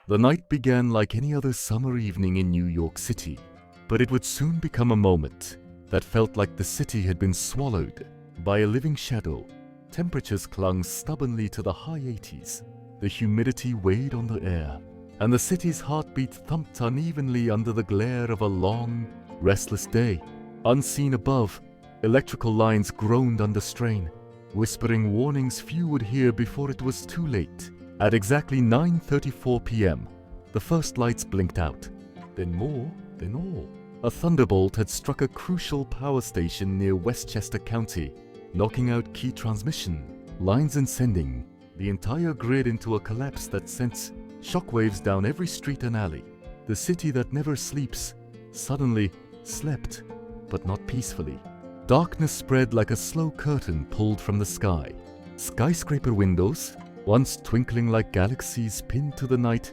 The night began like any other summer evening in New York City, but it would soon become a moment that felt like the city had been swallowed by a living shadow. Temperatures clung stubbornly to the high 80s. The humidity weighed on the air, and the city's heartbeat thumped unevenly under the glare of a long, restless day. Unseen above, electrical lines groaned under strain, whispering warnings few would hear before it was too late. At exactly 9:34 p.m., the first lights blinked out. Then more, then all. A thunderbolt had struck a crucial power station near Westchester County, knocking out key transmission lines and sending the entire grid into a collapse that sent shockwaves down every street and alley. The city that never sleeps suddenly slept, but not peacefully. Darkness spread like a slow curtain pulled from the sky. Skyscraper windows, once twinkling like galaxies pinned to the night,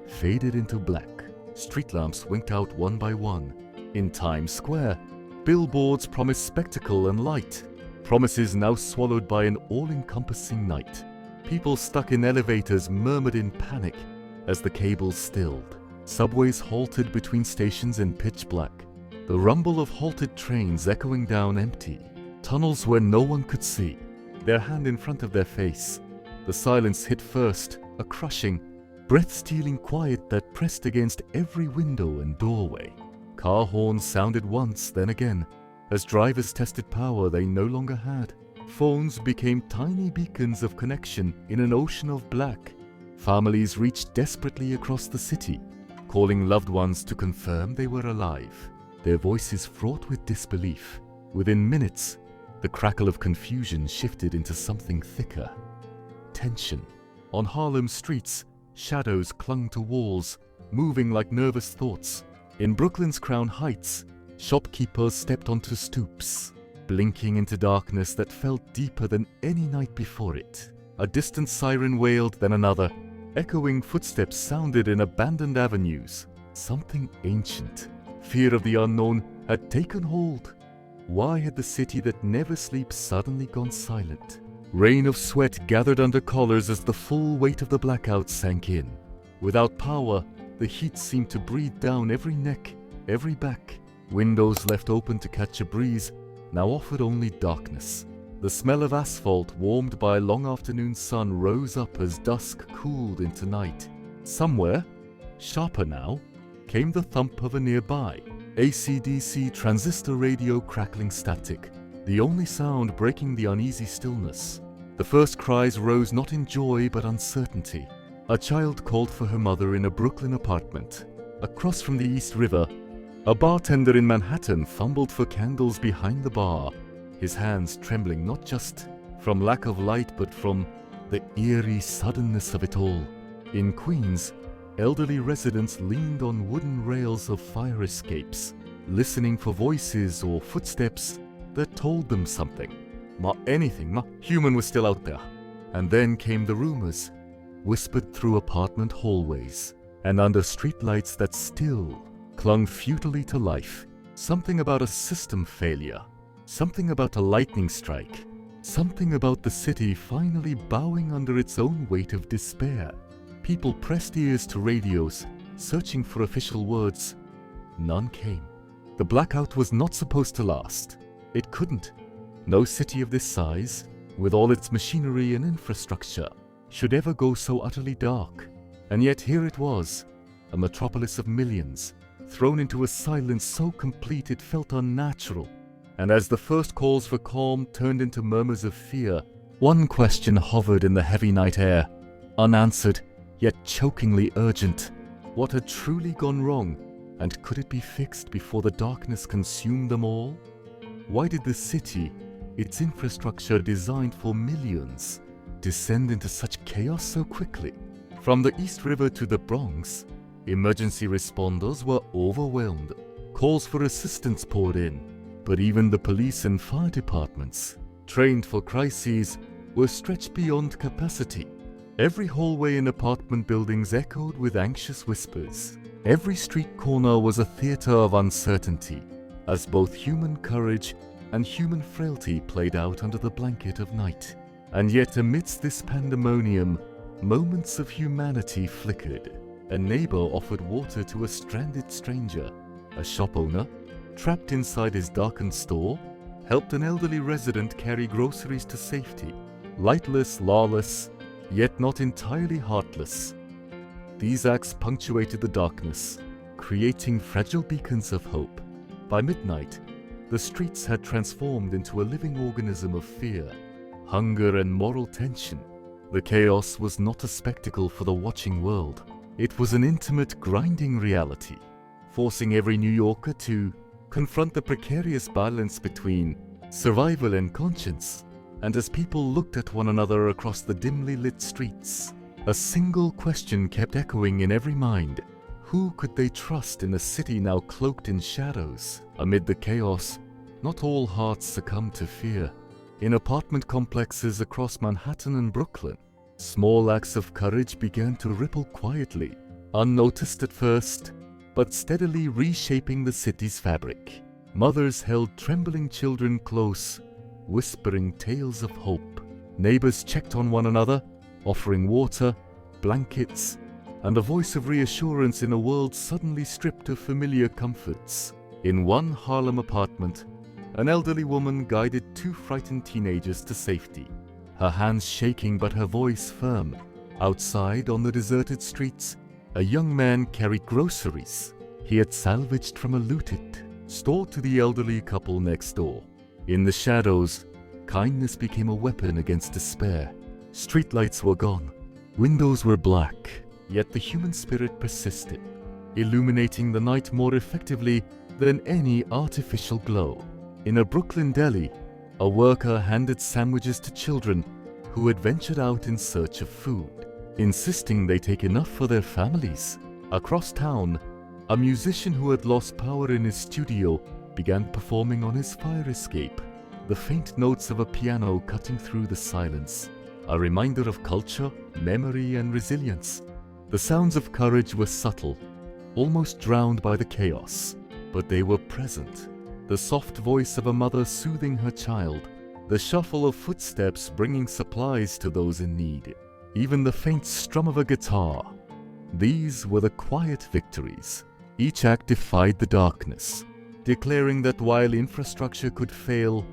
faded into black. Street lamps winked out one by one. In Times Square, billboards promised spectacle and light, promises now swallowed by an all-encompassing night. People stuck in elevators murmured in panic as the cables stilled. Subways halted between stations in pitch black, the rumble of halted trains echoing down empty. Tunnels where no one could see, their hand in front of their face. The silence hit first, a crushing, breath-stealing quiet that pressed against every window and doorway. Car horns sounded once, then again, as drivers tested power they no longer had. Phones became tiny beacons of connection in an ocean of black. Families reached desperately across the city, calling loved ones to confirm they were alive, their voices fraught with disbelief. Within minutes, the crackle of confusion shifted into something thicker. Tension. On Harlem streets, shadows clung to walls, moving like nervous thoughts. In Brooklyn's Crown Heights, shopkeepers stepped onto stoops, blinking into darkness that felt deeper than any night before it. A distant siren wailed, then another. Echoing footsteps sounded in abandoned avenues. Something ancient, fear of the unknown, had taken hold. Why had the city that never sleeps suddenly gone silent? Rain of sweat gathered under collars as the full weight of the blackout sank in. Without power, the heat seemed to breathe down every neck, every back. Windows left open to catch a breeze now offered only darkness. The smell of asphalt warmed by a long afternoon sun rose up as dusk cooled into night. Somewhere, sharper now, came the thump of a nearby AC/DC transistor radio crackling static, the only sound breaking the uneasy stillness. The first cries rose not in joy but uncertainty. A child called for her mother in a Brooklyn apartment. Across from the East River, a bartender in Manhattan fumbled for candles behind the bar, his hands trembling not just from lack of light but from the eerie suddenness of it all. In Queens, elderly residents leaned on wooden rails of fire escapes, listening for voices or footsteps that told them something. Anything, human was still out there. And then came the rumors, whispered through apartment hallways and under streetlights that still clung futilely to life. Something about a system failure, something about a lightning strike, something about the city finally bowing under its own weight of despair. People pressed ears to radios, searching for official words. None came. The blackout was not supposed to last. It couldn't. No city of this size, with all its machinery and infrastructure, should ever go so utterly dark. And yet here it was, a metropolis of millions, thrown into a silence so complete it felt unnatural. And as the first calls for calm turned into murmurs of fear, one question hovered in the heavy night air, unanswered, yet chokingly urgent. What had truly gone wrong, and could it be fixed before the darkness consumed them all? Why did the city, its infrastructure designed for millions, descend into such chaos so quickly? From the East River to the Bronx, emergency responders were overwhelmed. Calls for assistance poured in, but even the police and fire departments, trained for crises, were stretched beyond capacity. Every hallway in apartment buildings echoed with anxious whispers. Every street corner was a theater of uncertainty, as both human courage and human frailty played out under the blanket of night. And yet amidst this pandemonium, moments of humanity flickered. A neighbor offered water to a stranded stranger. A shop owner, trapped inside his darkened store, helped an elderly resident carry groceries to safety. Lightless, lawless, yet not entirely heartless. These acts punctuated the darkness, creating fragile beacons of hope. By midnight, the streets had transformed into a living organism of fear, hunger, and moral tension. The chaos was not a spectacle for the watching world. It was an intimate, grinding reality, forcing every New Yorker to confront the precarious balance between survival and conscience. And as people looked at one another across the dimly lit streets, a single question kept echoing in every mind. Who could they trust in a city now cloaked in shadows? Amid the chaos, not all hearts succumbed to fear. In apartment complexes across Manhattan and Brooklyn, small acts of courage began to ripple quietly, unnoticed at first, but steadily reshaping the city's fabric. Mothers held trembling children close, whispering tales of hope. Neighbors checked on one another, offering water, blankets, and a voice of reassurance in a world suddenly stripped of familiar comforts. In one Harlem apartment, an elderly woman guided two frightened teenagers to safety, her hands shaking but her voice firm. Outside, on the deserted streets, a young man carried groceries he had salvaged from a looted store to the elderly couple next door. In the shadows, kindness became a weapon against despair. Streetlights were gone, windows were black, yet the human spirit persisted, illuminating the night more effectively than any artificial glow. In a Brooklyn deli, a worker handed sandwiches to children who had ventured out in search of food, insisting they take enough for their families. Across town, a musician who had lost power in his studio began performing on his fire escape, the faint notes of a piano cutting through the silence, a reminder of culture, memory, and resilience. The sounds of courage were subtle, almost drowned by the chaos, but they were present. The soft voice of a mother soothing her child, the shuffle of footsteps bringing supplies to those in need, even the faint strum of a guitar. These were the quiet victories. Each act defied the darkness, declaring that while infrastructure could fail,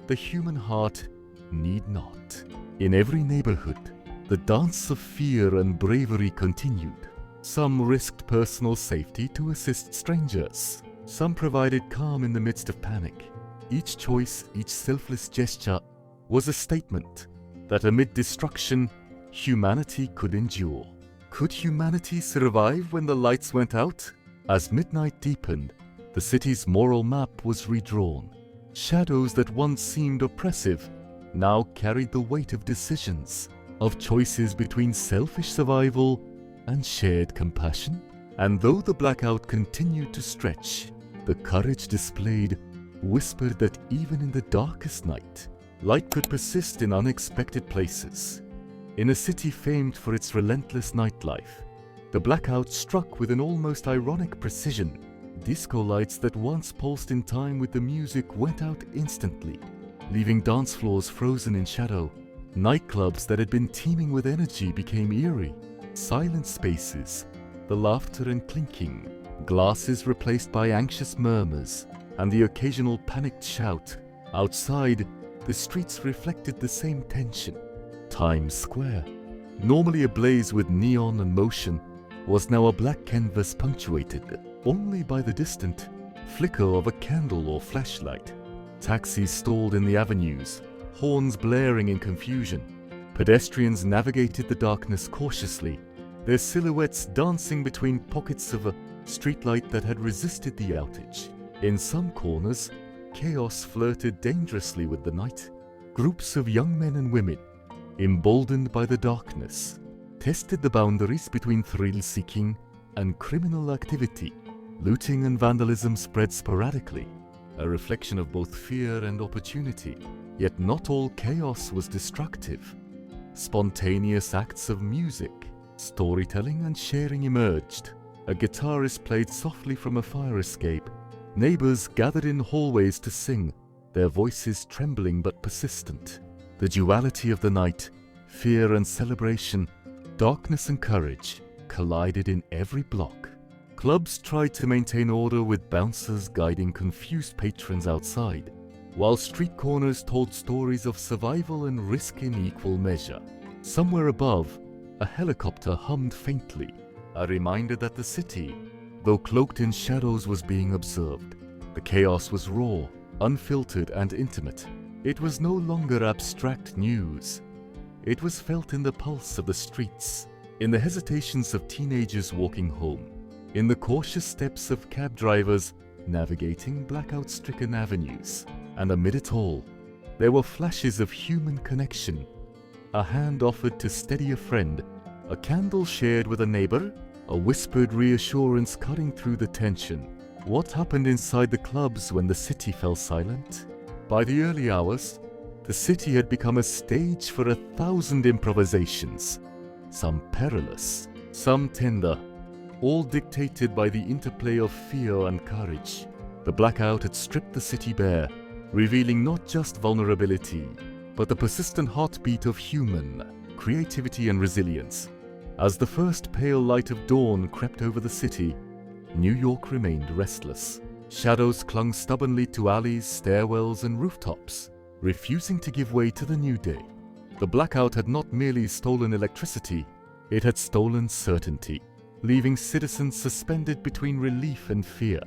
the human heart need not. In every neighborhood, the dance of fear and bravery continued. Some risked personal safety to assist strangers. Some provided calm in the midst of panic. Each choice, each selfless gesture was a statement that amid destruction, humanity could endure. Could humanity survive when the lights went out? As midnight deepened, the city's moral map was redrawn. Shadows that once seemed oppressive now carried the weight of decisions, of choices between selfish survival and shared compassion. And though the blackout continued to stretch, the courage displayed whispered that even in the darkest night, light could persist in unexpected places. In a city famed for its relentless nightlife, the blackout struck with an almost ironic precision. Disco lights that once pulsed in time with the music went out instantly, leaving dance floors frozen in shadow. Nightclubs that had been teeming with energy became eerie. Silent spaces, the laughter and clinking, glasses replaced by anxious murmurs, and the occasional panicked shout. Outside, the streets reflected the same tension. Times Square, normally ablaze with neon and motion, was now a black canvas punctuated only by the distant flicker of a candle or flashlight. Taxis stalled in the avenues, horns blaring in confusion. Pedestrians navigated the darkness cautiously, their silhouettes dancing between pockets of a streetlight that had resisted the outage. In some corners, chaos flirted dangerously with the night. Groups of young men and women, emboldened by the darkness, tested the boundaries between thrill-seeking and criminal activity. Looting and vandalism spread sporadically, a reflection of both fear and opportunity. Yet not all chaos was destructive. Spontaneous acts of music, storytelling, and sharing emerged. A guitarist played softly from a fire escape. Neighbors gathered in hallways to sing, their voices trembling but persistent. The duality of the night, fear and celebration, darkness and courage collided in every block. Clubs tried to maintain order with bouncers guiding confused patrons outside, while street corners told stories of survival and risk in equal measure. Somewhere above, a helicopter hummed faintly, a reminder that the city, though cloaked in shadows, was being observed. The chaos was raw, unfiltered, and intimate. It was no longer abstract news. It was felt in the pulse of the streets, in the hesitations of teenagers walking home, in the cautious steps of cab drivers navigating blackout-stricken avenues. And amid it all, there were flashes of human connection. A hand offered to steady a friend, a candle shared with a neighbor, a whispered reassurance cutting through the tension. What happened inside the clubs when the city fell silent? By the early hours, the city had become a stage for 1,000 improvisations, some perilous, some tender, all dictated by the interplay of fear and courage. The blackout had stripped the city bare, revealing not just vulnerability, but the persistent heartbeat of human creativity and resilience. As the first pale light of dawn crept over the city, New York remained restless. Shadows clung stubbornly to alleys, stairwells, and rooftops, refusing to give way to the new day. The blackout had not merely stolen electricity, it had stolen certainty, leaving citizens suspended between relief and fear.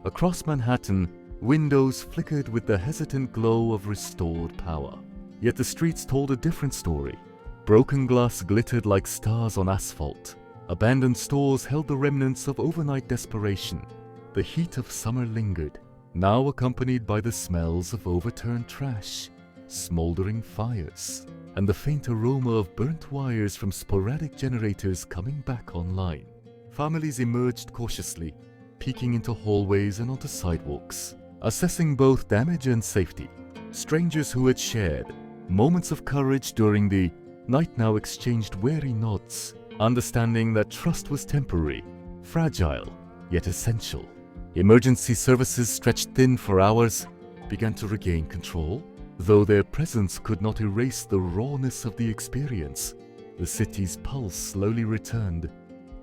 Across Manhattan, windows flickered with the hesitant glow of restored power. Yet the streets told a different story. Broken glass glittered like stars on asphalt. Abandoned stores held the remnants of overnight desperation. The heat of summer lingered, now accompanied by the smells of overturned trash, smoldering fires, and the faint aroma of burnt wires from sporadic generators coming back online. Families emerged cautiously, peeking into hallways and onto sidewalks, assessing both damage and safety. Strangers who had shared moments of courage during the night now exchanged wary nods, understanding that trust was temporary, fragile, yet essential. Emergency services, stretched thin for hours, began to regain control, though their presence could not erase the rawness of the experience. The city's pulse slowly returned,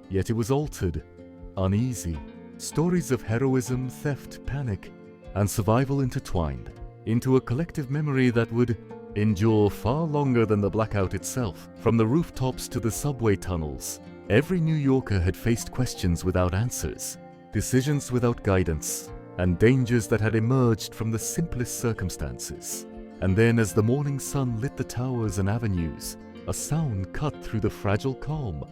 yet it was altered, uneasy. Stories of heroism, theft, panic, and survival intertwined into a collective memory that would endure far longer than the blackout itself. From the rooftops to the subway tunnels, every New Yorker had faced questions without answers, decisions without guidance, and dangers that had emerged from the simplest circumstances. And then, as the morning sun lit the towers and avenues, a sound cut through the fragile calm.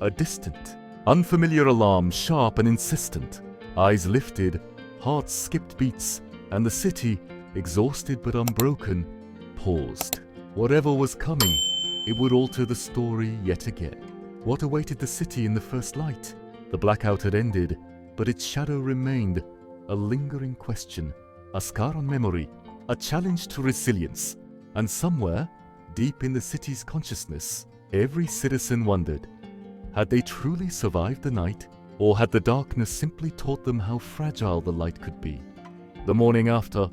A distant, unfamiliar alarm, sharp and insistent. Eyes lifted, hearts skipped beats, and the city, exhausted but unbroken, paused. Whatever was coming, it would alter the story yet again. What awaited the city in the first light? The blackout had ended, but its shadow remained, a lingering question, a scar on memory, a challenge to resilience. And somewhere, deep in the city's consciousness, every citizen wondered, had they truly survived the night, or had the darkness simply taught them how fragile the light could be? The morning after,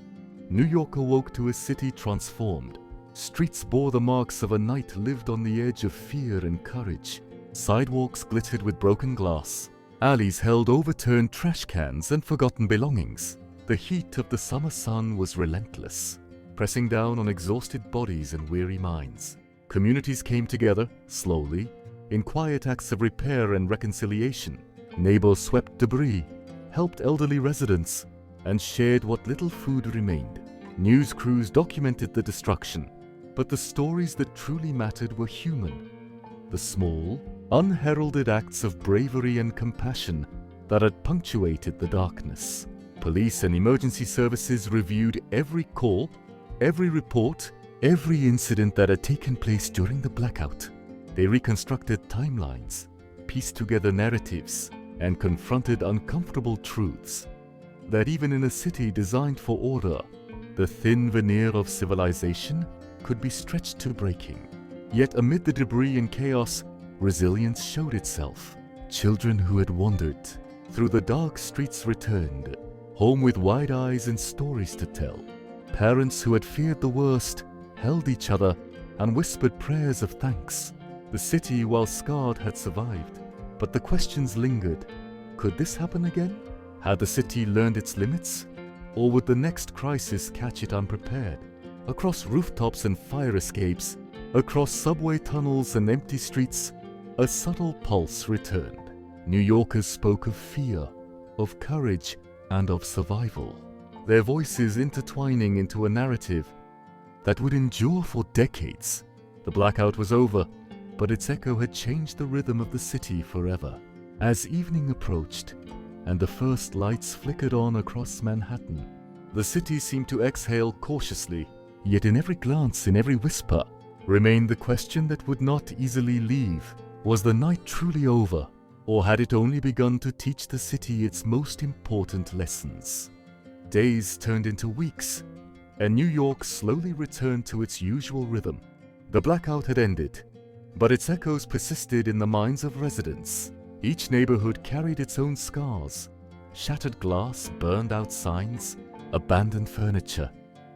New York awoke to a city transformed. Streets bore the marks of a night lived on the edge of fear and courage. Sidewalks glittered with broken glass. Alleys held overturned trash cans and forgotten belongings. The heat of the summer sun was relentless, pressing down on exhausted bodies and weary minds. Communities came together, slowly, in quiet acts of repair and reconciliation. Neighbors swept debris, helped elderly residents, and shared what little food remained. News crews documented the destruction, but the stories that truly mattered were human. The small, unheralded acts of bravery and compassion that had punctuated the darkness. Police and emergency services reviewed every call, every report, every incident that had taken place during the blackout. They reconstructed timelines, pieced together narratives, and confronted uncomfortable truths. That even in a city designed for order, the thin veneer of civilization could be stretched to breaking. Yet amid the debris and chaos, resilience showed itself. Children who had wandered through the dark streets returned, home with wide eyes and stories to tell. Parents who had feared the worst held each other and whispered prayers of thanks. The city, while scarred, had survived, But the questions lingered. Could this happen again? Had the city learned its limits? Or would the next crisis catch it unprepared? Across rooftops and fire escapes, across subway tunnels and empty streets, a subtle pulse returned. New Yorkers spoke of fear, of courage, and of survival, their voices intertwining into a narrative that would endure for decades. The blackout was over, but its echo had changed the rhythm of the city forever. As evening approached, and the first lights flickered on across Manhattan, the city seemed to exhale cautiously, yet in every glance, in every whisper, remained the question that would not easily leave. Was the night truly over, or had it only begun to teach the city its most important lessons? Days turned into weeks, and New York slowly returned to its usual rhythm. The blackout had ended, but its echoes persisted in the minds of residents. Each neighborhood carried its own scars: shattered glass, burned out signs, abandoned furniture.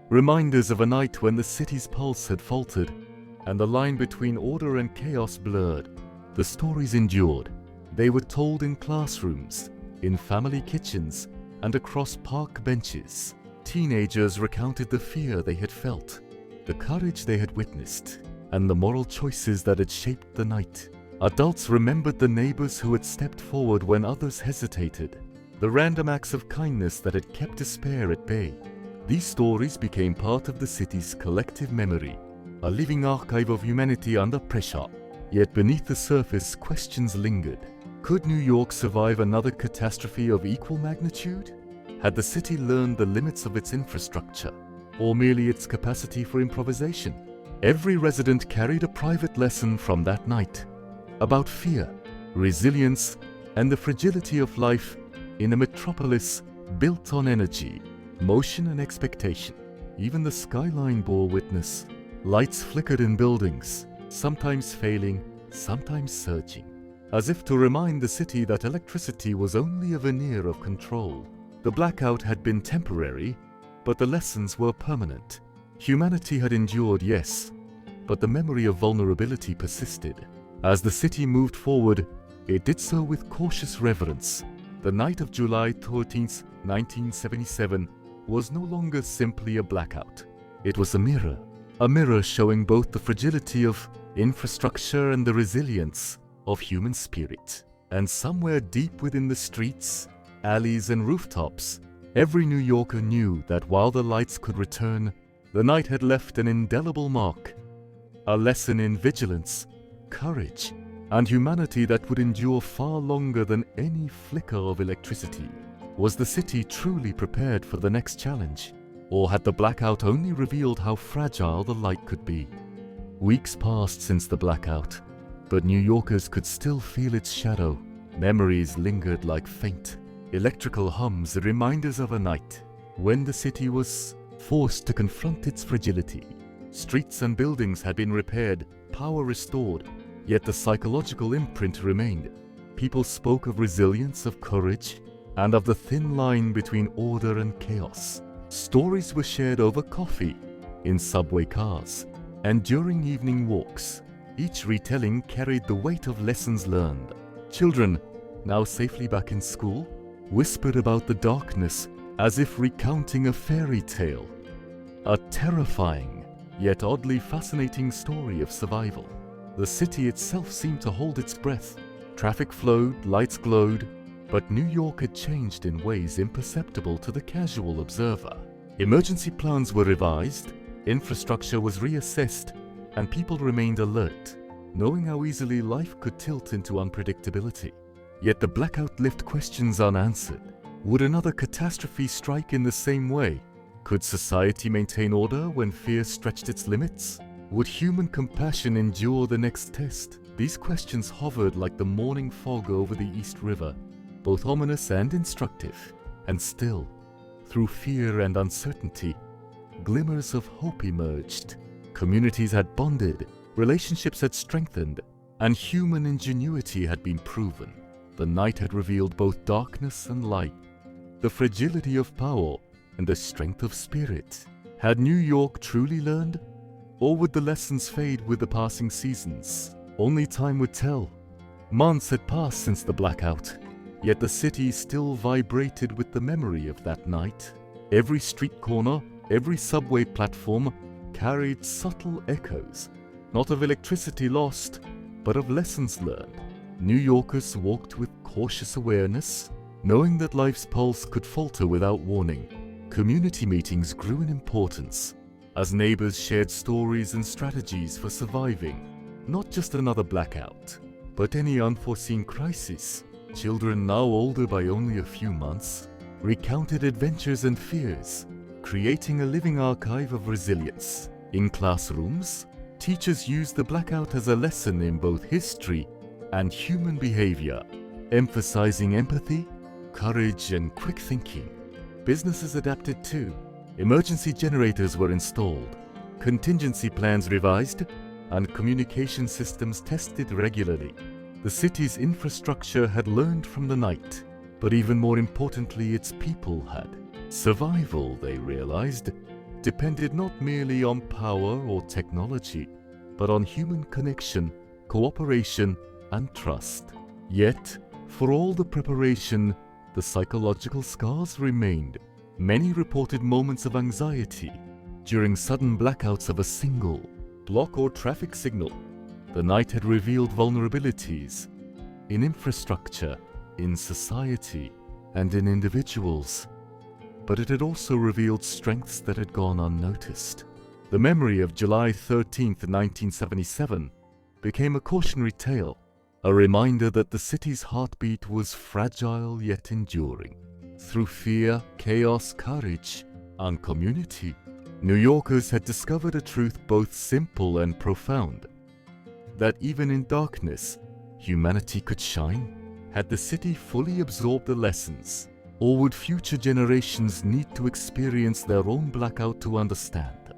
Reminders of a night when the city's pulse had faltered, and the line between order and chaos blurred. The stories endured. They were told in classrooms, in family kitchens, and across park benches. Teenagers recounted the fear they had felt, the courage they had witnessed, and the moral choices that had shaped the night. Adults remembered the neighbors who had stepped forward when others hesitated, the random acts of kindness that had kept despair at bay. These stories became part of the city's collective memory, a living archive of humanity under pressure. Yet beneath the surface, questions lingered. Could New York survive another catastrophe of equal magnitude? Had the city learned the limits of its infrastructure, or merely its capacity for improvisation? Every resident carried a private lesson from that night about fear, resilience, and the fragility of life in a metropolis built on energy, motion, and expectation. Even the skyline bore witness. Lights flickered in buildings, sometimes failing, sometimes surging, as if to remind the city that electricity was only a veneer of control. The blackout had been temporary, but the lessons were permanent. Humanity had endured, yes, but the memory of vulnerability persisted. As the city moved forward, it did so with cautious reverence. The night of July 13, 1977, was no longer simply a blackout. It was a mirror showing both the fragility of infrastructure and the resilience of human spirit. And somewhere deep within the streets, alleys, and rooftops, every New Yorker knew that while the lights could return, the night had left an indelible mark, a lesson in vigilance, courage, and humanity that would endure far longer than any flicker of electricity. Was the city truly prepared for the next challenge? Or had the blackout only revealed how fragile the light could be? Weeks passed since the blackout, but New Yorkers could still feel its shadow. Memories lingered like faint electrical hums, reminders of a night when the city was forced to confront its fragility. Streets and buildings had been repaired, power restored, yet the psychological imprint remained. People spoke of resilience, of courage, and of the thin line between order and chaos. Stories were shared over coffee, in subway cars, and during evening walks. Each retelling carried the weight of lessons learned. Children, now safely back in school, whispered about the darkness as if recounting a fairy tale. A terrifying, yet oddly fascinating story of survival. The city itself seemed to hold its breath. Traffic flowed, lights glowed, but New York had changed in ways imperceptible to the casual observer. Emergency plans were revised, infrastructure was reassessed, and people remained alert, knowing how easily life could tilt into unpredictability. Yet the blackout left questions unanswered. Would another catastrophe strike in the same way? Could society maintain order when fear stretched its limits? Would human compassion endure the next test? These questions hovered like the morning fog over the East River, both ominous and instructive. And still, through fear and uncertainty, glimmers of hope emerged. Communities had bonded, relationships had strengthened, and human ingenuity had been proven. The night had revealed both darkness and light, the fragility of power and the strength of spirit. Had New York truly learned? Or would the lessons fade with the passing seasons? Only time would tell. Months had passed since the blackout, yet the city still vibrated with the memory of that night. Every street corner, every subway platform carried subtle echoes, not of electricity lost, but of lessons learned. New Yorkers walked with cautious awareness, knowing that life's pulse could falter without warning. Community meetings grew in importance, as neighbors shared stories and strategies for surviving not just another blackout, but any unforeseen crisis. Children, now older by only a few months, recounted adventures and fears, creating a living archive of resilience. In classrooms, teachers used the blackout as a lesson in both history and human behavior, emphasizing empathy, courage, and quick thinking. Businesses adapted too. Emergency generators were installed, contingency plans revised, and communication systems tested regularly. The city's infrastructure had learned from the night, but even more importantly, its people had. Survival, they realized, depended not merely on power or technology, but on human connection, cooperation, and trust. Yet, for all the preparation, the psychological scars remained. Many reported moments of anxiety during sudden blackouts of a single block or traffic signal. The night had revealed vulnerabilities in infrastructure, in society, and in individuals. But it had also revealed strengths that had gone unnoticed. The memory of July 13, 1977 became a cautionary tale, a reminder that the city's heartbeat was fragile yet enduring. Through fear, chaos, courage, and community, New Yorkers had discovered a truth both simple and profound: that even in darkness, humanity could shine. Had the city fully absorbed the lessons, or would future generations need to experience their own blackout to understand?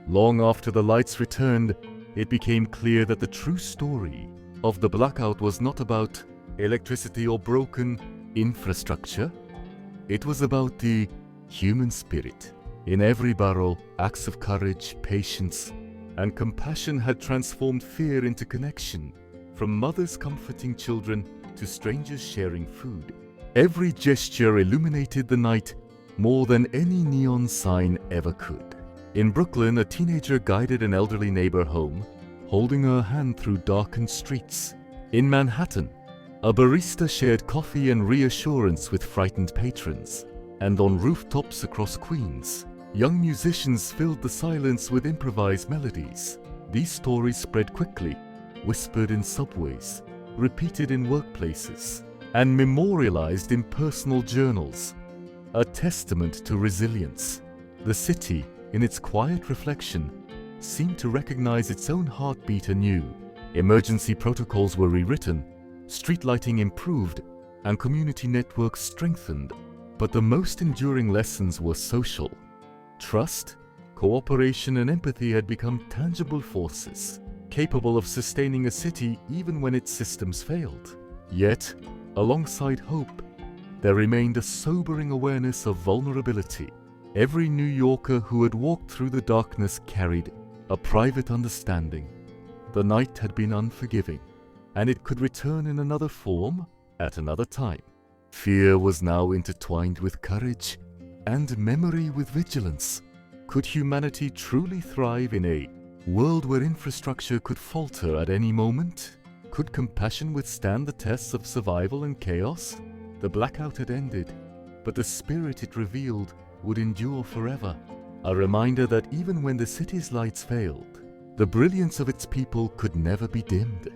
Long after the lights returned, it became clear that the true story of the blackout was not about electricity or broken infrastructure. It was about the human spirit. In every borough, acts of courage, patience, and compassion had transformed fear into connection, from mothers comforting children to strangers sharing food. Every gesture illuminated the night more than any neon sign ever could. In Brooklyn, a teenager guided an elderly neighbor home, holding her hand through darkened streets. In Manhattan, a barista shared coffee and reassurance with frightened patrons. And on rooftops across Queens, young musicians filled the silence with improvised melodies. These stories spread quickly, whispered in subways, repeated in workplaces, and memorialized in personal journals, a testament to resilience. The city, in its quiet reflection, seemed to recognize its own heartbeat anew. Emergency protocols were rewritten, street lighting improved, and community networks strengthened. But the most enduring lessons were social. Trust, cooperation, and empathy had become tangible forces, capable of sustaining a city even when its systems failed. Yet, alongside hope, there remained a sobering awareness of vulnerability. Every New Yorker who had walked through the darkness carried a private understanding. The night had been unforgiving, and it could return in another form at another time. Fear was now intertwined with courage, and memory with vigilance. Could humanity truly thrive in a world where infrastructure could falter at any moment? Could compassion withstand the tests of survival and chaos? The blackout had ended, but the spirit it revealed would endure forever. A reminder that even when the city's lights failed, the brilliance of its people could never be dimmed.